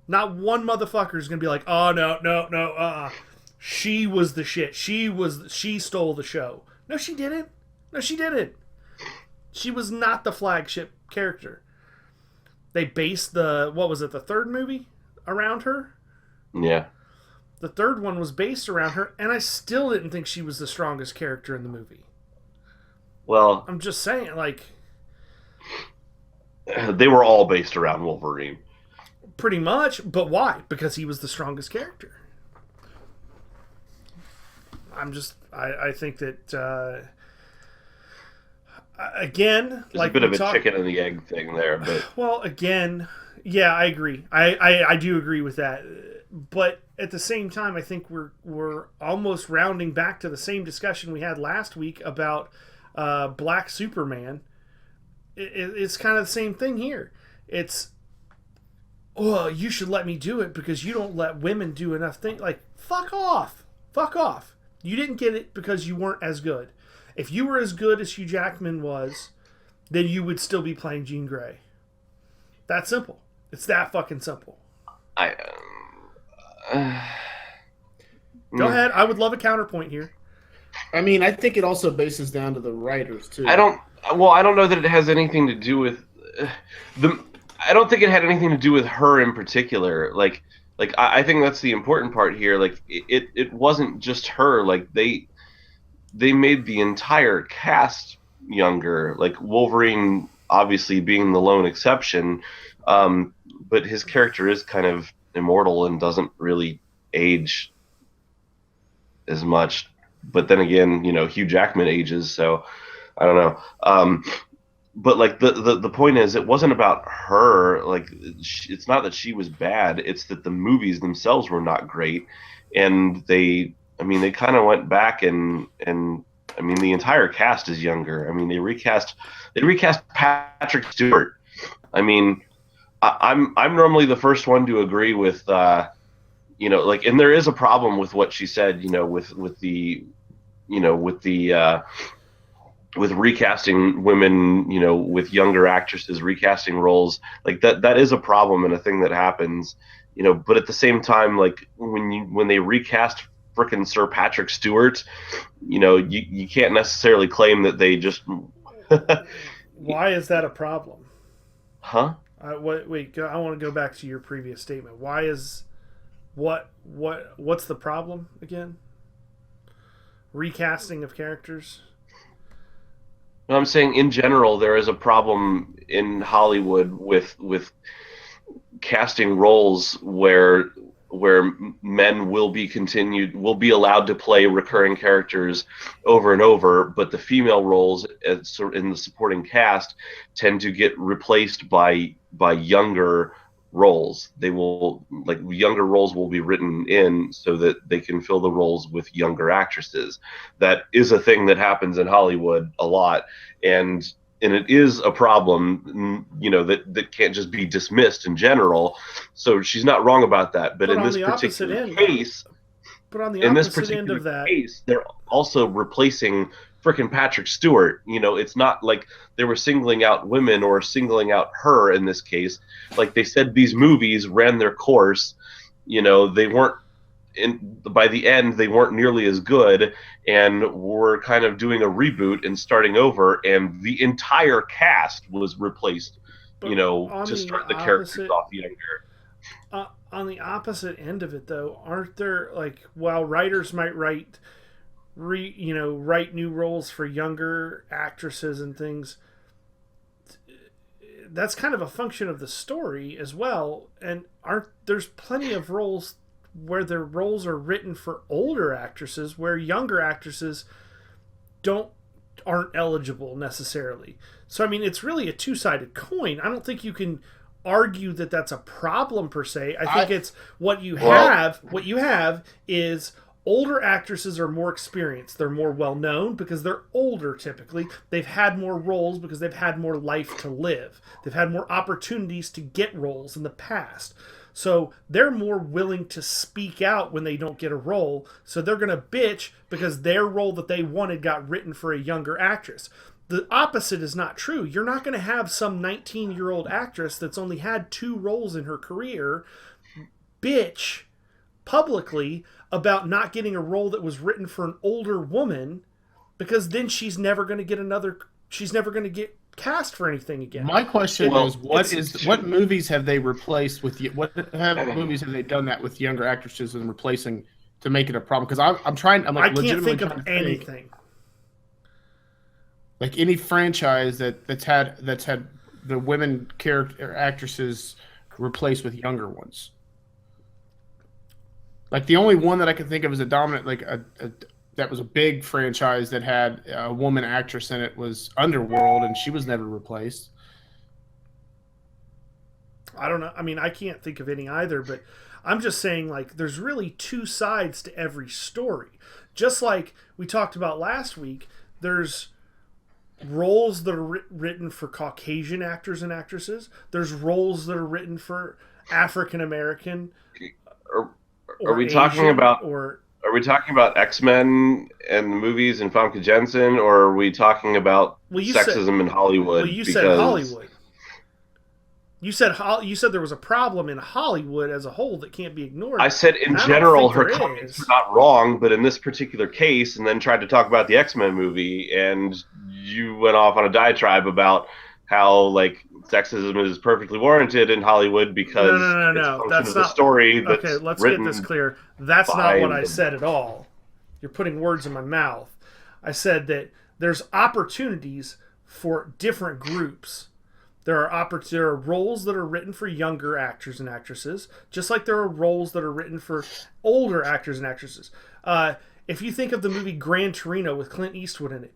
Not one motherfucker is gonna be like, oh, no, she was the shit. She stole the show. No, she didn't. She was not the flagship character. They based the third movie around her? Yeah. The third one was based around her, and I still didn't think she was the strongest character in the movie. Well, I'm just saying, like... They were all based around Wolverine. Pretty much, but why? Because he was the strongest character. I think that... again, there's a bit of a chicken and the egg thing there, but well, again, yeah, I agree. I do agree with that, but at the same time, I think we're almost rounding back to the same discussion we had last week about Black Superman. It's kind of the same thing here. It's, oh, you should let me do it because you don't let women do enough things. Like, fuck off. You didn't get it because you weren't as good. If you were as good as Hugh Jackman was, then you would still be playing Jean Grey. That simple. It's that fucking simple. Go ahead. I would love a counterpoint here. I mean, I think it also bases down to the writers, too. I don't know that it has anything to do with... I don't think it had anything to do with her in particular. Like I think that's the important part here. Like, it wasn't just her. Like, they made the entire cast younger, like Wolverine obviously being the lone exception, but his character is kind of immortal and doesn't really age as much. But then again, Hugh Jackman ages, so I don't know. But like the point is, it wasn't about her. Like, it's not that she was bad; it's that the movies themselves were not great, and they kind of went back and the entire cast is younger. I mean, they recast Patrick Stewart. I mean, I'm normally the first one to agree with, and there is a problem with what she said, with recasting women, with younger actresses recasting roles. Like that is a problem and a thing that happens, but at the same time, like when they recast frickin' Sir Patrick Stewart, you can't necessarily claim that they just... Why is that a problem? Huh? Wait, I want to go back to your previous statement. Why is... What's the problem again? Recasting of characters? I'm saying in general there is a problem in Hollywood with casting roles where men will be allowed to play recurring characters over and over, but the female roles in the supporting cast tend to get replaced by by younger roles. They will, like, younger roles will be written in so that they can fill the roles with younger actresses. That is a thing that happens in Hollywood a lot, and it is a problem, that can't just be dismissed in general. So she's not wrong about that. But in this particular case, they're also replacing frickin' Patrick Stewart. It's not like they were singling out women or singling out her in this case. Like they said, these movies ran their course. They weren't, by the end, they weren't nearly as good, and were kind of doing a reboot and starting over, and the entire cast was replaced, to start the characters off younger. On the opposite end of it, though, aren't there, like, while writers might write new roles for younger actresses and things, that's kind of a function of the story as well. And there's plenty of roles where their roles are written for older actresses, where younger actresses aren't eligible necessarily. So I mean, it's really a two-sided coin. I don't think you can argue that that's a problem per se. I think it's what you have is older actresses are more experienced. They're more well known because they're older typically. They've had more roles because they've had more life to live. They've had more opportunities to get roles in the past. So they're more willing to speak out when they don't get a role. So they're going to bitch because their role that they wanted got written for a younger actress. The opposite is not true. You're not going to have some 19-year-old actress that's only had 2 roles in her career bitch publicly about not getting a role that was written for an older woman, because then she's never going to get cast for anything again. My question is, what movies have they replaced with movies have they done that with younger actresses and replacing to make it a problem? Because I can't think of anything. Like any franchise that's had the women character actresses replaced with younger ones. Like the only one that I can think of as a dominant, like that was a big franchise that had a woman actress in it, was Underworld, and she was never replaced. I don't know. I mean, I can't think of any either, but I'm just saying, like, there's really 2 sides to every story. Just like we talked about last week, there's roles that are written for Caucasian actors and actresses. There's roles that are written for African American. Are we talking about X-Men and the movies and Famke Janssen, or are we talking about sexism in Hollywood? Well, you said Hollywood. You said there was a problem in Hollywood as a whole that can't be ignored. I said in general her comments were not wrong, but in this particular case, and then tried to talk about the X-Men movie, and you went off on a diatribe about how, like, sexism is perfectly warranted in Hollywood because no. That's not the story. That's okay, let's get this clear. That's not what I said at all. You're putting words in my mouth. I said that there's opportunities for different groups. There are roles that are written for younger actors and actresses, just like there are roles that are written for older actors and actresses. If you think of the movie Gran Torino with Clint Eastwood in it,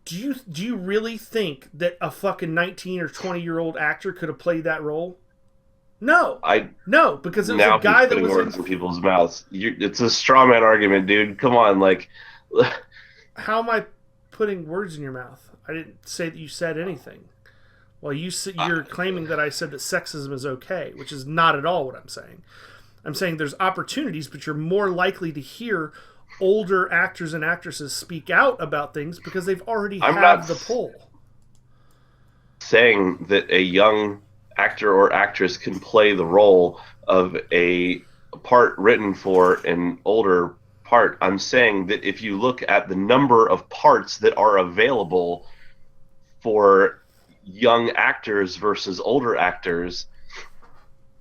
do you really think that a fucking 19 or 20-year-old actor could have played that role? No. No, because it was a guy that was words in people's mouths. It's a straw man argument, dude. Come on, like. How am I putting words in your mouth? I didn't say that you said anything. Well, you're claiming that I said that sexism is okay, which is not at all what I'm saying. I'm saying there's opportunities, but you're more likely to hear older actors and actresses speak out about things because they've already had the pull. Saying that a young actor or actress can play the role of a part written for an older part. I'm saying that if you look at the number of parts that are available for young actors versus older actors,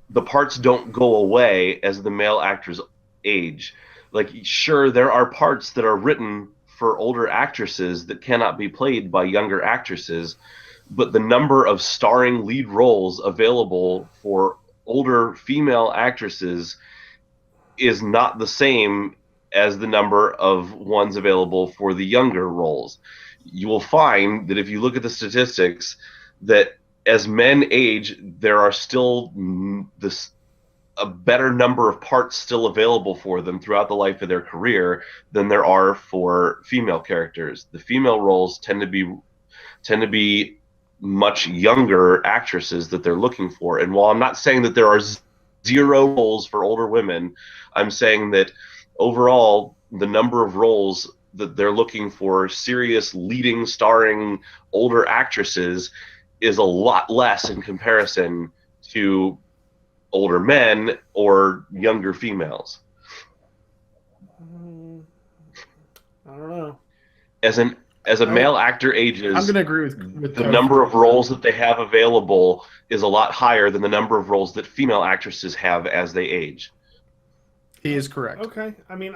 the parts don't go away as the male actors age. Like, sure, there are parts that are written for older actresses that cannot be played by younger actresses, but the number of starring lead roles available for older female actresses is not the same as the number of ones available for the younger roles. You will find that if you look at the statistics, that as men age, there are still a better number of parts still available for them throughout the life of their career than there are for female characters. The female roles tend to be much younger actresses that they're looking for. And while I'm not saying that there are zero roles for older women, I'm saying that overall the number of roles that they're looking for, serious leading starring older actresses, is a lot less in comparison to older men or younger females. I don't know. As a male actor ages, I'm going to agree with the number of roles that they have available is a lot higher than the number of roles that female actresses have as they age. He is correct. Okay, I mean,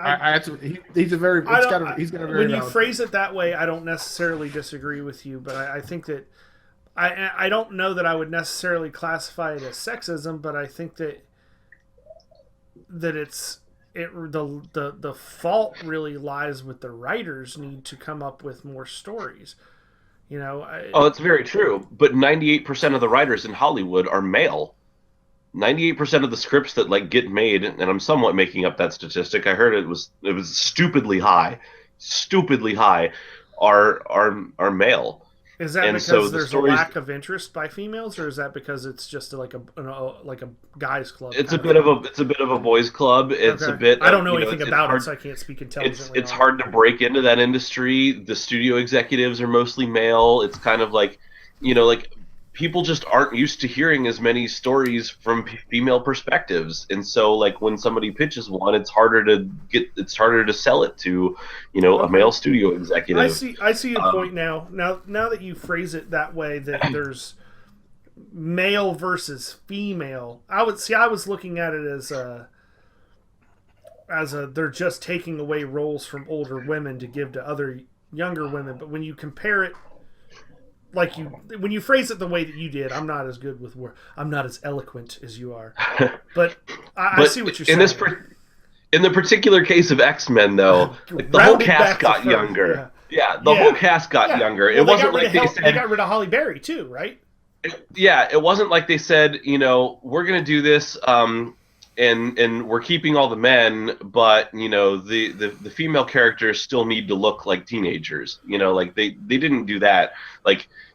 he's a very. He's got a very. When you phrase it that way, I don't necessarily disagree with you, but I think that I don't know that I would necessarily classify it as sexism, but I think that the fault really lies with the writers need to come up with more stories. It's very true, but 98% of the writers in Hollywood are male. 98% of the scripts that get made, and I'm somewhat making up that statistic. I heard it was stupidly high, are male. Is that because there's a lack of interest by females, or is that because it's just like a guys' club? It's a bit of a boys' club. It's a bit. I don't know anything about it, so I can't speak intelligently. It's hard to break into that industry. The studio executives are mostly male. It's kind of like, people just aren't used to hearing as many stories from female perspectives, and so when somebody pitches one, it's harder to sell it to a male studio executive. I see your point now that you phrase it that way, that there's male versus female. I was looking at it as they're just taking away roles from older women to give to other younger women, but when you compare it, when you phrase it the way that you did, I'm not as good with words. I'm not as eloquent as you are. But I see what you're saying. In the particular case of X-Men, though, the whole cast got younger. Yeah, the whole cast got younger. Well, it wasn't like they said... They got rid of Halle Berry, too, right? It wasn't like they said, we're going to do this, and we're keeping all the men, but, the female characters still need to look like teenagers. They didn't do that.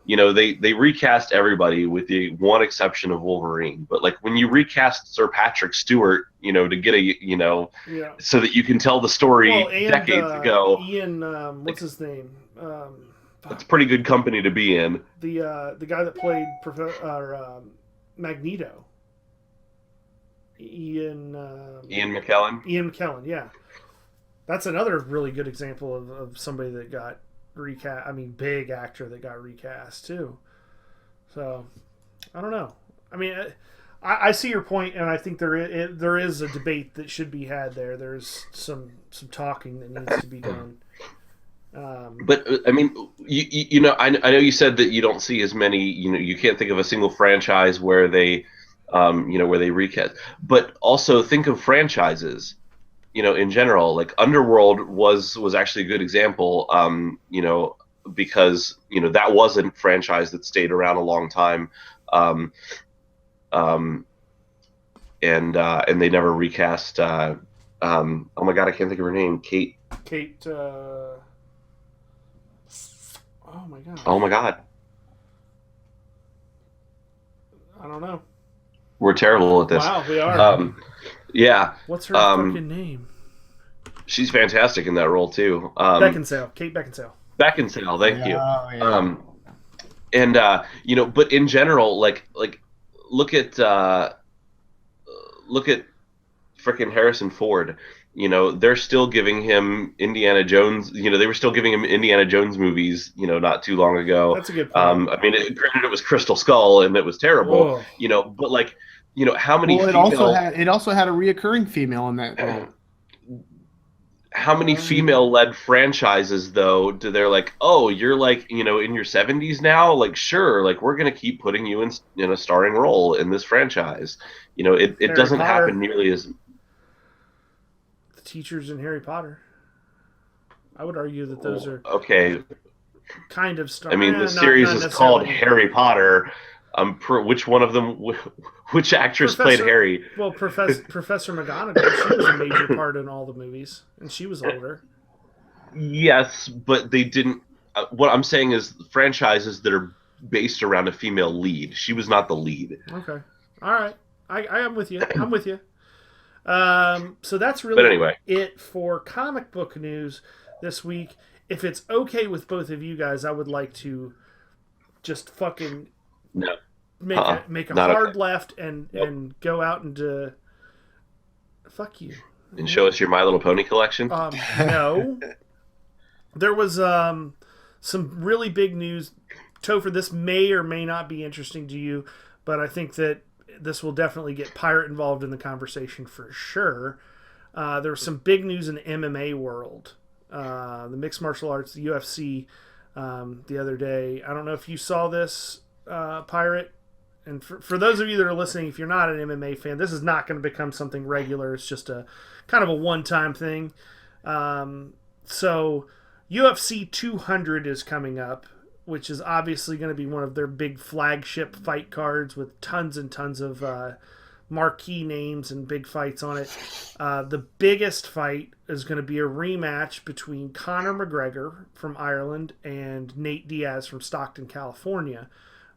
They recast everybody with the one exception of Wolverine. But when you recast Sir Patrick Stewart, to get so that you can tell the story decades ago. Ian, what's his name? That's pretty good company to be in. The guy that played Magneto. Ian McKellen. Ian McKellen, yeah. That's another really good example of somebody that got recast. I mean, big actor that got recast too. So, I don't know. I mean, I see your point, and I think there is a debate that should be had there. There's some talking that needs to be done. But I mean, I know you said that you don't see as many. You can't think of a single franchise where they, where they recast. But also think of franchises. In general, Underworld was actually a good example. Because that was a franchise that stayed around a long time, and they never recast. Oh my God, I can't think of her name. Kate. Oh my God. Oh my God. I don't know. We're terrible at this. Wow, we are. Yeah. What's her fucking name? She's fantastic in that role too. Beckinsale. Kate Beckinsale. Beckinsale, thank you. Yeah. But in general, look at frickin' Harrison Ford. They're still giving him Indiana Jones. They were still giving him Indiana Jones movies. Not too long ago. That's a good point. Granted, it was Crystal Skull and it was terrible. Whoa. But how many? Well, it also had a reoccurring female in that role. How many female-led franchises, though, do they're oh, you're in your 70s now? Sure, we're going to keep putting you in a starring role in this franchise. It doesn't happen nearly as... The teachers in Harry Potter. I would argue that those are... Okay. Kind of starring... the series is called Harry Potter. Which one of them? Which actress played Harry? Well, Professor McGonagall. She was a major part in all the movies, and she was older. Yes, but they didn't. What I'm saying is franchises that are based around a female lead. She was not the lead. Okay, all right. I am with you. I'm with you. So that's really but anyway. it for comic book news this week. If it's okay with both of you guys, I would like to just fucking make a hard left and go out and fuck you and show us your My Little Pony collection. No, there was some really big news. Topher, this may or may not be interesting to you, but I think that this will definitely get Pirate involved in the conversation for sure. There was some big news in the MMA world. The mixed martial arts, the UFC, the other day. I don't know if you saw this, Pirate. And for those of you that are listening, if you're not an MMA fan, this is not going to become something regular. It's just a kind of a one-time thing. So UFC 200 is coming up, which is obviously going to be one of their big flagship fight cards with tons and tons of marquee names and big fights on it. The biggest fight is going to be a rematch between Conor McGregor from Ireland and Nate Diaz from Stockton, California.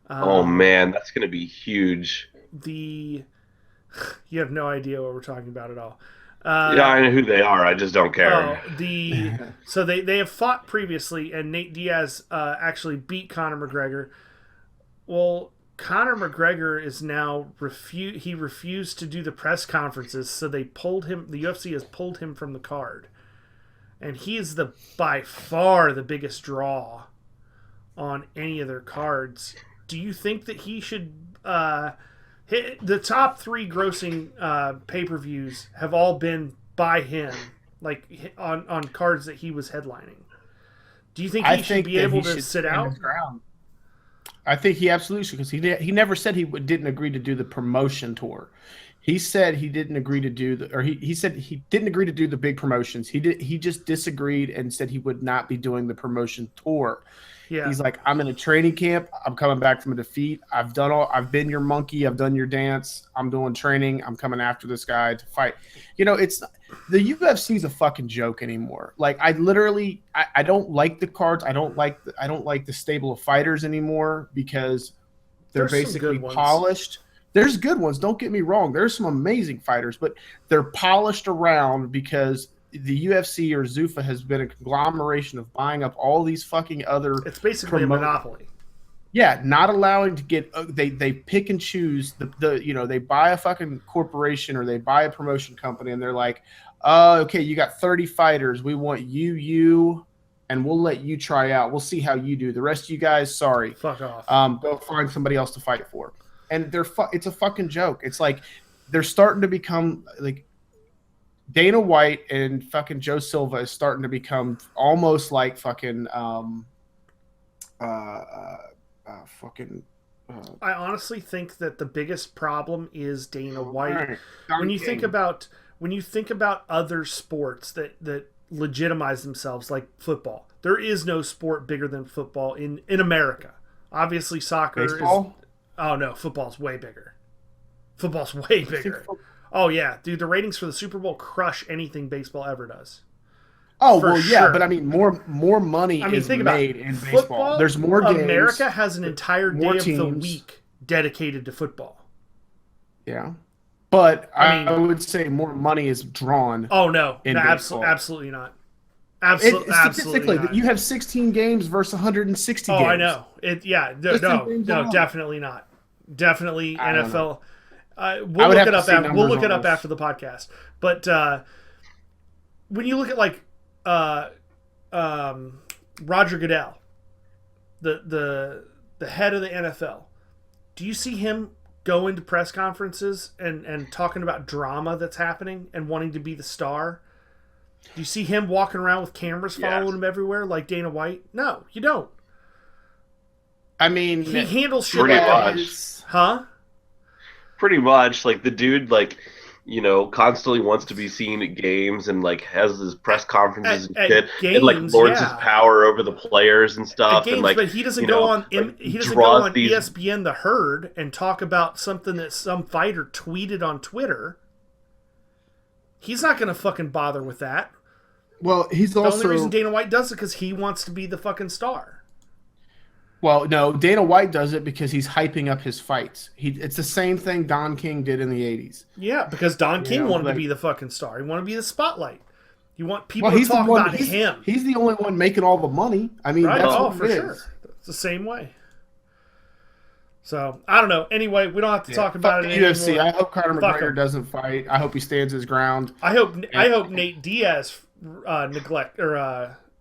Oh man, that's going to be huge. You have no idea what we're talking about at all. Yeah, I know who they are. I just don't care. So they have fought previously, and Nate Diaz actually beat Conor McGregor. Well, Conor McGregor is now he refused to do the press conferences, so they pulled him. The UFC has pulled him from the card, and he is by far the biggest draw on any of their cards. Do you think that he should? The top 3 grossing pay-per-views have all been by him, like on cards that he was headlining. Do you think he should be able to sit out? I think he absolutely should, because he never said he didn't agree to do the promotion tour. He said he didn't agree to do he said he didn't agree to do the big promotions. He just disagreed and said he would not be doing the promotion tour. Yeah. He's like, I'm in a training camp. I'm coming back from a defeat. I've been your monkey. I've done your dance. I'm doing training. I'm coming after this guy to fight. It's the UFC is a fucking joke anymore. Like I don't like the cards. I don't like the stable of fighters anymore because they're basically polished. There's good ones. Don't get me wrong. There's some amazing fighters, but they're polished around because the UFC or Zuffa has been a conglomeration of buying up all these fucking other. It's basically a monopoly. Yeah, not allowing to get. They pick and choose they buy a fucking corporation or they buy a promotion company and they're like, okay, you got 30 fighters. We want you, and we'll let you try out. We'll see how you do. The rest of you guys, sorry, fuck off. Go find somebody else to fight for. And it's a fucking joke. It's like they're starting to become like. Dana White and fucking Joe Silva is starting to become almost like fucking I honestly think that the biggest problem is Dana White. When you think about other sports that legitimize themselves, like football, there is no sport bigger than football in America. Obviously, soccer Baseball? Oh no, football's way bigger. Football's way bigger. Oh yeah, dude, the ratings for the Super Bowl crush anything baseball ever does. Oh well, yeah, sure. But I mean, more money is made in baseball. Football, there's more games. America has an entire day of the week dedicated to football. Yeah, but I would say more money is drawn. Oh no, absolutely not. Statistically, you have 16 games versus 160 games. Oh, I know. No, definitely not. Definitely NFL. We'll look it up. We'll look it up after the podcast. But when you look at like Roger Goodell, the head of the NFL, do you see him go into press conferences and talking about drama that's happening and wanting to be the star? Do you see him walking around with cameras following him everywhere like Dana White? No, you don't. I mean, he handles shit like that. Huh? Pretty much, like the dude, like constantly wants to be seen at games and like has his press conferences and shit, games, and like lords his power over the players and stuff. At games, and like, but he doesn't go on. He doesn't go on ESPN The Herd and talk about something that some fighter tweeted on Twitter. He's not going to fucking bother with that. Well, he's also... The only reason Dana White does it because he wants to be the fucking star. Well, no, Dana White does it because he's hyping up his fights. It's the same thing Don King did in the 80s. Yeah, because Don King wanted to be the fucking star. He wanted to be the spotlight. You want people to talk about him. He's the only one making all the money. I mean, right? That's what for sure. It's the same way. So, I don't know. Anyway, we don't have to talk about it anymore. UFC. I hope Conor McGregor doesn't fight. I hope he stands his ground. I hope Nate Diaz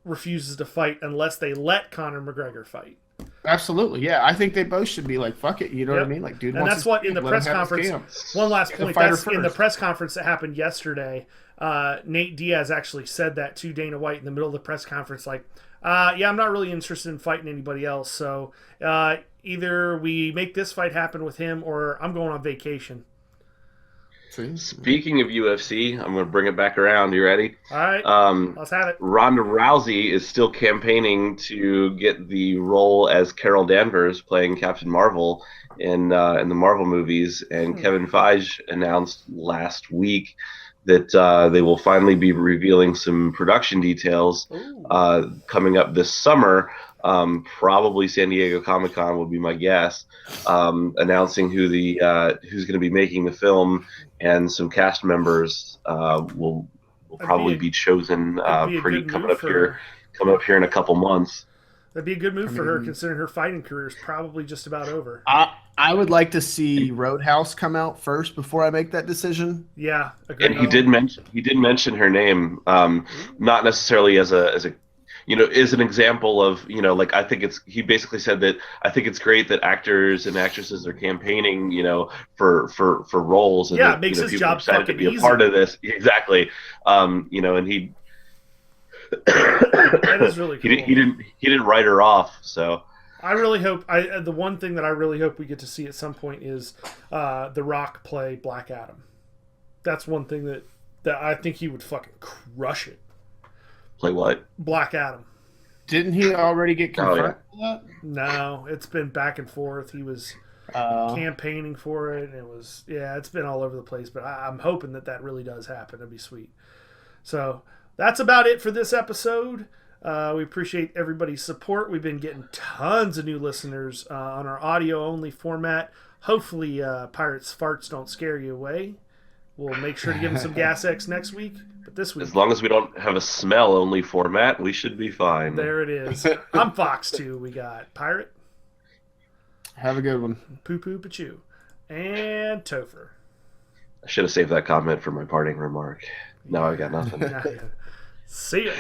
refuses to fight unless they let Conor McGregor fight. Absolutely, yeah. I think they both should be like, fuck it. You know what I mean? Like, dude. And that's what in the press conference. One last point. That's in the press conference that happened yesterday. Nate Diaz actually said that to Dana White in the middle of the press conference, like, yeah, I'm not really interested in fighting anybody else. So either we make this fight happen with him, or I'm going on vacation. Speaking of UFC, I'm going to bring it back around. You ready? All right. Let's have it. Ronda Rousey is still campaigning to get the role as Carol Danvers playing Captain Marvel in the Marvel movies, and Kevin Feige announced last week that they will finally be revealing some production details coming up this summer. Probably San Diego Comic-Con would be my guess, announcing who's going to be making the film, and some cast members will probably be chosen coming up here in a couple months. That'd be a good move for her, considering her fighting career is probably just about over. I would like to see Roadhouse come out first before I make that decision. Yeah, and he did mention her name, not necessarily as an example of, like, I think he basically said that I think it's great that actors and actresses are campaigning, for roles. And it makes his job excited to be easy. A part of this. Exactly. And he. That is really cool. He didn't write her off, so. I really hope the one thing that I really hope we get to see at some point is The Rock play Black Adam. That's one thing that I think he would fucking crush it. Play what? Black Adam. Didn't he already get confirmed for that? No, it's been back and forth. He was campaigning for it, and it's been all over the place. But I'm hoping that really does happen. It'd be sweet. So that's about it for this episode. We appreciate everybody's support. We've been getting tons of new listeners on our audio-only format. Hopefully, Pirates Farts don't scare you away. We'll make sure to give them some Gas X next week. But this week, as long as we don't have a smell-only format, we should be fine. There it is. I'm Fox 2. We got Pirate. Have a good one. Poo Poo Pachoo. And Topher. I should have saved that comment for my parting remark. Now I got nothing. See ya.